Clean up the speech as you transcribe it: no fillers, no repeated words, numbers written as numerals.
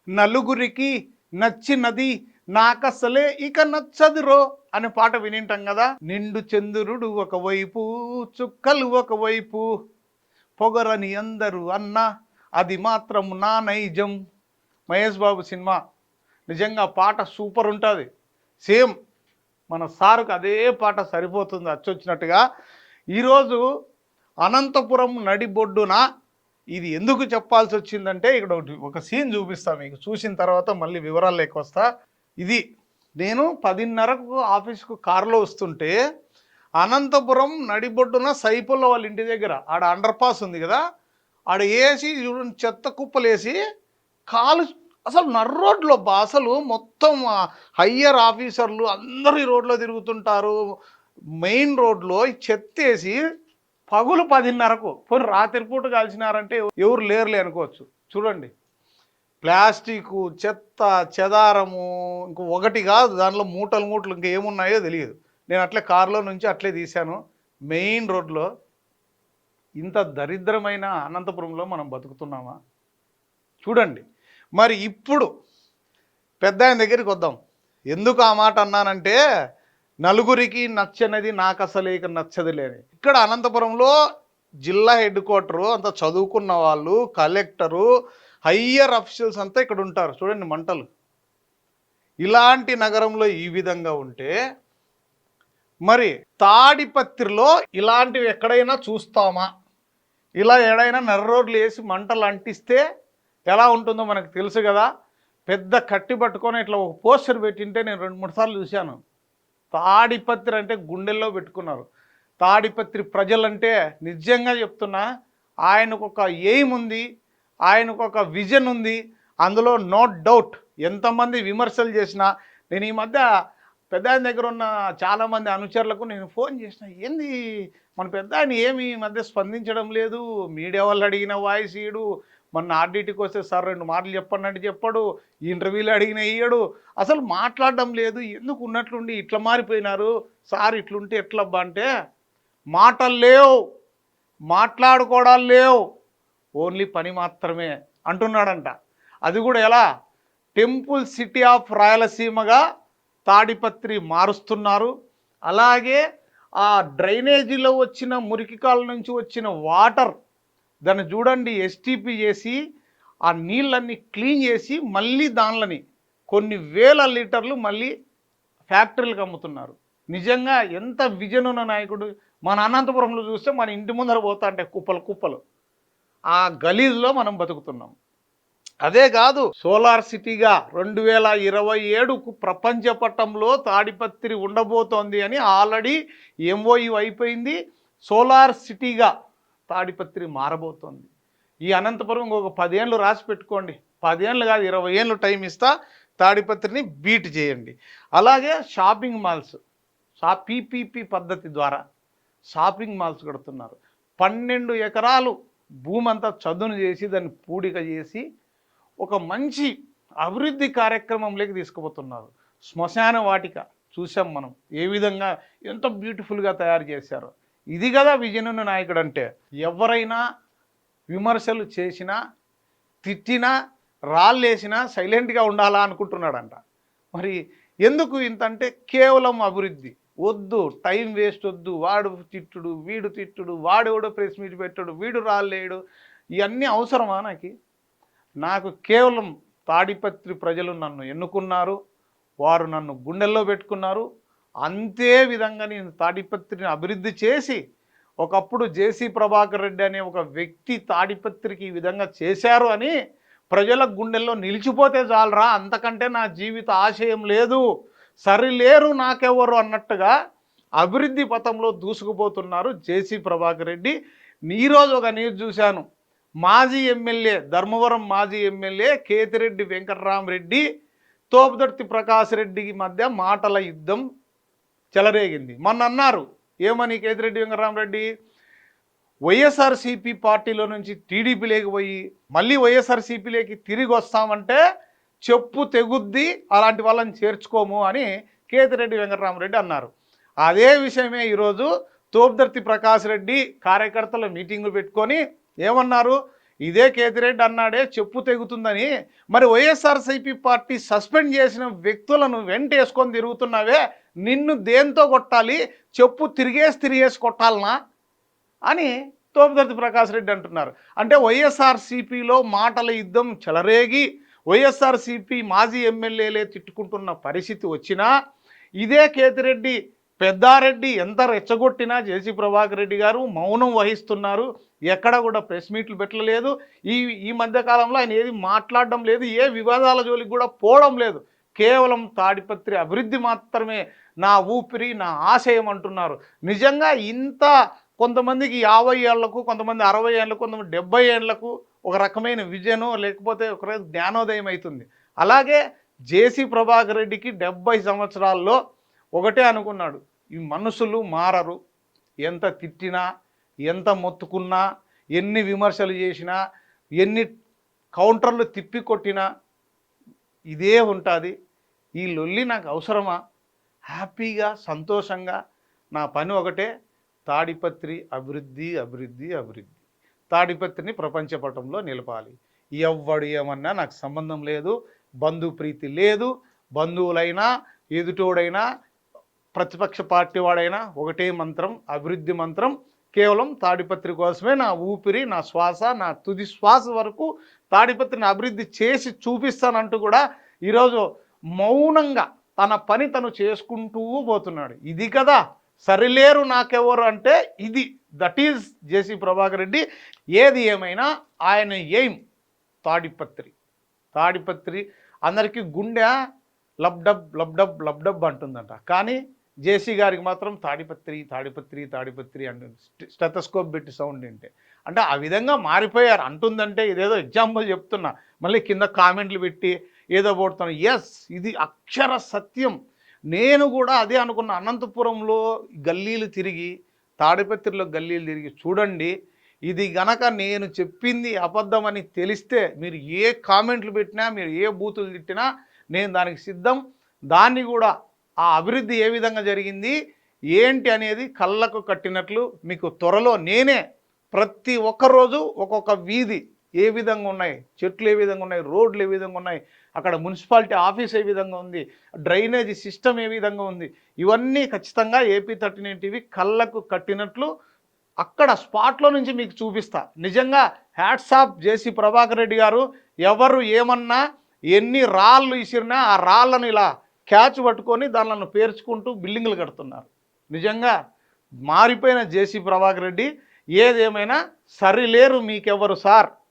నలుగురికి నచ్చినది నాకసలే ఇక నచ్చదురో అనే పాట వినింటాం కదా. నిండు చంద్రుడు ఒకవైపు, చుక్కలు ఒకవైపు, పొగరని అందరూ అన్నా అది మాత్రం నా నైజం. మహేష్ బాబు సినిమా నిజంగా పాట సూపర్ ఉంటుంది. సేమ్ మన సారుకు అదే పాట సరిపోతుంది అచ్చొచ్చినట్టుగా. ఈరోజు అనంతపురం నడిబొడ్డున ఇది ఎందుకు చెప్పాల్సి వచ్చిందంటే ఇక్కడ ఒక సీన్ చూపిస్తాను మీకు. చూసిన తర్వాత మళ్ళీ వివరాలు వస్తా. ఇది నేను 10:30కు ఆఫీస్కు కారులో వస్తుంటే అనంతపురం నడిబొడ్డున సైపుల్లో వాళ్ళ ఇంటి దగ్గర ఆడ అండర్ పాస్ ఉంది కదా, ఆడ వేసి చెత్త కుప్పలేసి కాలు అసలు నర్రోడ్లో అసలు మొత్తం హయ్యర్ ఆఫీసర్లు అందరూ ఈ రోడ్లో తిరుగుతుంటారు. మెయిన్ రోడ్లో చెత్తేసి పగులు 10:30కు పోయి రాత్రిపూట కాల్చినారంటే ఎవరు లేరులే అనుకోవచ్చు. చూడండి, ప్లాస్టికు, చెత్త, చెదారము, ఇంకో ఒకటి కాదు, దాంట్లో మూటలు మూటలు ఇంకా ఏమున్నాయో తెలియదు. నేను అట్లే కారులో నుంచి అట్లే తీశాను. మెయిన్ రోడ్లో ఇంత దరిద్రమైన అనంతపురంలో మనం బతుకుతున్నామా చూడండి. మరి ఇప్పుడు పెద్ద ఆయన దగ్గరికి వద్దాం. ఎందుకు ఆ మాట అన్నానంటే, నలుగురికి నచ్చనిది నాకు అసలు ఇక నచ్చదులేని. ఇక్కడ అనంతపురంలో జిల్లా హెడ్ క్వార్టరు అంతా చదువుకున్న వాళ్ళు, కలెక్టరు, హయ్యర్ అఫీషియల్స్ అంతా ఇక్కడ ఉంటారు. చూడండి మంటలు. ఇలాంటి నగరంలో ఈ విధంగా ఉంటే మరి తాడిపత్రిలో ఇలాంటివి ఎక్కడైనా చూస్తామా? ఇలా ఎడైనా నర్ర రోడ్లు వేసి మంటలు అంటిస్తే ఎలా ఉంటుందో మనకు తెలుసు కదా. పెద్ద కట్టి పట్టుకొని ఇట్లా ఒక పోస్టర్ పెట్టింటే నేను 2-3 సార్లు చూశాను. తాడిపత్రి అంటే గుండెల్లో పెట్టుకున్నారు. తాడిపత్రి ప్రజలంటే నిజంగా చెప్తున్నా, ఆయనకు ఒక ఎయిమ్ ఉంది, ఆయనకు ఒక విజన్ ఉంది. అందులో నో డౌట్. ఎంతమంది విమర్శలు చేసినా, నేను ఈ మధ్య పెద్ద ఆయన దగ్గర ఉన్న చాలామంది అనుచరులకు నేను ఫోన్ చేసిన, ఏంది మన పెద్ద ఆయన ఏమి ఈ మధ్య స్పందించడం లేదు, మీడియా వాళ్ళు అడిగిన వాయిస్ ఇయ్యడు, మొన్న ఆర్డీటీకి వస్తే సార్ 2 మాటలు చెప్పండి అంటే చెప్పడు, ఈ ఇంటర్వ్యూలు అడిగిన ఇయ్యడు, అసలు మాట్లాడడం లేదు, ఎందుకు ఉన్నట్లుండి ఇట్లా మారిపోయినారు సార్, ఇట్లుంటే ఎట్లబ్బా అంటే, మాటలు లేవు, మాట్లాడుకోవడాలు లేవు, ఓన్లీ పని మాత్రమే అంటున్నాడంట. అది కూడా ఎలా? టెంపుల్ సిటీ ఆఫ్ రాయలసీమగా తాడిపత్రి మారుస్తున్నారు. అలాగే ఆ డ్రైనేజీలో వచ్చిన మురికి కాల నుంచి వచ్చిన వాటర్ దాన్ని చూడండి ఎస్టీపీ చేసి ఆ నీళ్ళన్నీ క్లీన్ చేసి మళ్ళీ దానిలని కొన్ని వేల లీటర్లు మళ్ళీ ఫ్యాక్టరీలకు అమ్ముతున్నారు. నిజంగా ఎంత విజన్ ఉన్న నాయకుడు. మన అనంతపురంలో చూస్తే మన ఇంటి ముందర పోతా అంటే కుప్పలు కుప్పలు, ఆ గలీజ్లో మనం బతుకుతున్నాం. అదే కాదు, సోలార్ సిటీగా 2027కు ప్రపంచ పటంలో తాడిపత్రి ఉండబోతోంది అని ఆల్రెడీ ఎంఓయు అయిపోయింది. సోలార్ సిటీగా తాడిపత్రి మారబోతోంది. ఈ అనంతపురం ఇంకొక 10 ఏళ్ళు రాసి పెట్టుకోండి. 10 ఏళ్ళు కాదు, 20 ఏళ్ళు టైం ఇస్తా, తాడిపత్రిని బీట్ చేయండి. అలాగే షాపింగ్ మాల్స్, పీపీపీ పద్ధతి ద్వారా షాపింగ్ మాల్స్ కడుతున్నారు. 12 ఎకరాలు భూమి అంతా చదును చేసి దాన్ని పూడిక చేసి ఒక మంచి అభివృద్ధి కార్యక్రమంలోకి తీసుకుపోతున్నారు. శ్మశాన వాటిక చూసాం మనం, ఏ విధంగా ఎంత బ్యూటిఫుల్గా తయారు చేశారో. ఇది కదా విజయనున్న నాయకుడు అంటే. ఎవరైనా విమర్శలు చేసినా, తిట్టినా, రాళ్ళేసినా సైలెంట్గా ఉండాలా అనుకుంటున్నాడంట. మరి ఎందుకు ఇంత అంటే కేవలం అభివృద్ధి వద్దు, టైం వేస్ట్ వద్దు, వాడు తిట్టుడు, వీడు తిట్టుడు, వాడెవడో ప్రెస్ మీట్ పెట్టడు, వీడు రాళ్ళేయడు, ఇవన్నీ అవసరమా? నాకు కేవలం తాడిపత్రి ప్రజలు నన్ను ఎన్నుకున్నారు, వారు నన్ను గుండెల్లో పెట్టుకున్నారు. అంతే విధంగా నేను తాడిపత్రిని అభివృద్ధి చేసి, ఒకప్పుడు జేసీ ప్రభాకర్ రెడ్డి అనే ఒక వ్యక్తి తాడిపత్రికి ఈ విధంగా చేశారు అని ప్రజల గుండెల్లో నిలిచిపోతే చాలరా, అంతకంటే నా జీవిత ఆశయం లేదు, సరిలేరు నాకెవరు అన్నట్టుగా అభివృద్ధి పథంలో దూసుకుపోతున్నారు జేసీ ప్రభాకర్ రెడ్డి. ఈరోజు ఒక న్యూస్ చూశాను. మాజీ ఎమ్మెల్యే, ధర్మవరం మాజీ ఎమ్మెల్యే కేతిరెడ్డి వెంకటరామరెడ్డి తోపుదర్తి ప్రకాష్ రెడ్డికి మధ్య మాటల యుద్ధం చెలరేగింది. మొన్న అన్నారు ఏమని కేతిరెడ్డి వెంకటరామరెడ్డి, వైఎస్ఆర్సీపీ పార్టీలో నుంచి టీడీపీలోకి పోయి మళ్ళీ వైఎస్ఆర్సీపీలోకి తిరిగి వస్తామంటే చెప్పు తెగుద్ది, అలాంటి వాళ్ళని చేర్చుకోము అని కేతిరెడ్డి వెంకటరామరెడ్డి అన్నారు. అదే విషయమే ఈరోజు తోపుదర్తి ప్రకాష్ రెడ్డి కార్యకర్తల మీటింగులు పెట్టుకొని ఏమన్నారు, ఇదే కేతిరెడ్డి అన్నాడే చెప్పు తెగుతుందని. మరి వైఎస్ఆర్సీపీ పార్టీ సస్పెండ్ చేసిన వ్యక్తులను వెంటేసుకొని తిరుగుతున్నావే, నిన్ను దేంతో కొట్టాలి, చెప్పు తిరిగేసి కొట్టాలనా అని తోపుదర్తి ప్రకాష్ రెడ్డి అంటున్నారు. అంటే వైఎస్ఆర్సీపీలో మాటల యుద్ధం చెలరేగి వైఎస్ఆర్సీపీ మాజీ ఎమ్మెల్యేలే తిట్టుకుంటున్న పరిస్థితి వచ్చినా ఇదే కేతిరెడ్డి పెద్దారెడ్డి ఎంత రెచ్చగొట్టినా జేసీ ప్రభాకర్ రెడ్డి గారు మౌనం వహిస్తున్నారు. ఎక్కడ కూడా ప్రెస్ మీట్లు పెట్టలేదు. ఈ మధ్యకాలంలో ఆయన ఏది మాట్లాడడం లేదు, ఏ వివాదాల జోలికి కూడా పోవడం లేదు. కేవలం తాడిపత్రి అభివృద్ధి మాత్రమే నా ఊపిరి, నా ఆశయం అంటున్నారు. నిజంగా ఇంత కొంతమందికి 50 ఏళ్లకు, కొంతమంది 60 ఏళ్లకు, కొంతమంది 70 ఏళ్లకు ఒక రకమైన విజను లేకపోతే ఒక జ్ఞానోదయం అవుతుంది. అలాగే జేసీ ప్రభాకర్ రెడ్డికి 70 సంవత్సరాల్లో ఒకటే అనుకున్నాడు, ఈ మనుషులు మారరు. ఎంత తిట్టినా, ఎంత మొత్తుకున్నా, ఎన్ని విమర్శలు చేసినా, ఎన్ని కౌంటర్లు తిప్పి కొట్టినా ఇదే ఉంటుంది. ఈ లొల్లి నాకు అవసరమా? హ్యాపీగా సంతోషంగా నా పని ఒకటే, తాడిపత్రి అభివృద్ధి అభివృద్ధి అభివృద్ధి. తాడిపత్రిని ప్రపంచ పటంలో నిలపాలి. ఎవ్వడు ఏమన్నా నాకు సంబంధం లేదు. బంధుప్రీతి లేదు. బంధువులైనా, ఎదుటోడైనా, ప్రతిపక్ష పార్టీ వాడైనా ఒకటే మంత్రం, అభివృద్ధి మంత్రం. కేవలం తాడిపత్రి కోసమే నా ఊపిరి, నా శ్వాస, నా తుది శ్వాస వరకు తాడిపత్రిని అభివృద్ధి చేసి చూపిస్తానంటూ కూడా ఈరోజు మౌనంగా తన పని తను చేసుకుంటూ పోతున్నాడు. ఇది కదా సరిలేరు నాకెవరు అంటే ఇది. దట్ ఈజ్ జేసీ ప్రభాకర్ రెడ్డి. ఏది ఏమైనా ఆయన ఎయిమ్ తాడిపత్రి. తాడిపత్రి అందరికీ గుండె లబ్డబ్ లబ్డబ్ లబ్డబ్ అంటుందంట, కానీ జేసీ గారికి మాత్రం తాడిపత్రి తాడిపత్రి తాడిపత్రి అంటుంది. స్టెథోస్కోప్ పెట్టి సౌండ్ వింటే. అంటే ఆ విధంగా మారిపోయారు. అంటుందంటే ఇదేదో ఎగ్జాంపుల్ చెప్తున్నా, మళ్ళీ కింద కామెంట్లు పెట్టి ఏదో పోడుతున్నా. ఎస్, ఇది అక్షర సత్యం. నేను కూడా అదే అనుకున్న. అనంతపురంలో గల్లీలు తిరిగి, తాడిపత్రిలో గల్లీలు తిరిగి చూడండి. ఇది గనక నేను చెప్పింది అబద్ధమని తెలిస్తే మీరు ఏ కామెంట్లు పెట్టినా, మీరు ఏ బూతులు తిట్టినా నేను దానికి సిద్ధం. దాన్ని కూడా ఆ అభివృద్ధి ఏ విధంగా జరిగింది ఏంటి అనేది కళ్ళకు కట్టినట్లు మీకు త్వరలో నేనే ప్రతి ఒక్కరోజు ఒక్కొక్క వీధి ఏ విధంగా ఉన్నాయి, చెట్లు ఏ విధంగా ఉన్నాయి, రోడ్లు ఏ విధంగా ఉన్నాయి, అక్కడ మున్సిపాలిటీ ఆఫీస్ ఏ విధంగా ఉంది, డ్రైనేజీ సిస్టమ్ ఏ విధంగా ఉంది, ఇవన్నీ ఖచ్చితంగా AP39 టీవీ కళ్ళకు కట్టినట్లు అక్కడ స్పాట్లో నుంచి మీకు చూపిస్తా. నిజంగా హ్యాట్స్ ఆఫ్ జేసీ ప్రభాకర్ రెడ్డి గారు. ఎవరు ఏమన్నా, ఎన్ని రాళ్ళు ఇసిరినా ఆ రాళ్ళను ఇలా క్యాచ్ పట్టుకొని దానిలను పేర్చుకుంటూ బిల్డింగులు కడుతున్నారు. నిజంగా మారిపోయిన జేసీ ప్రభాకర్ రెడ్డి. ఏదేమైనా సరిలేరు మీకెవరు సార్.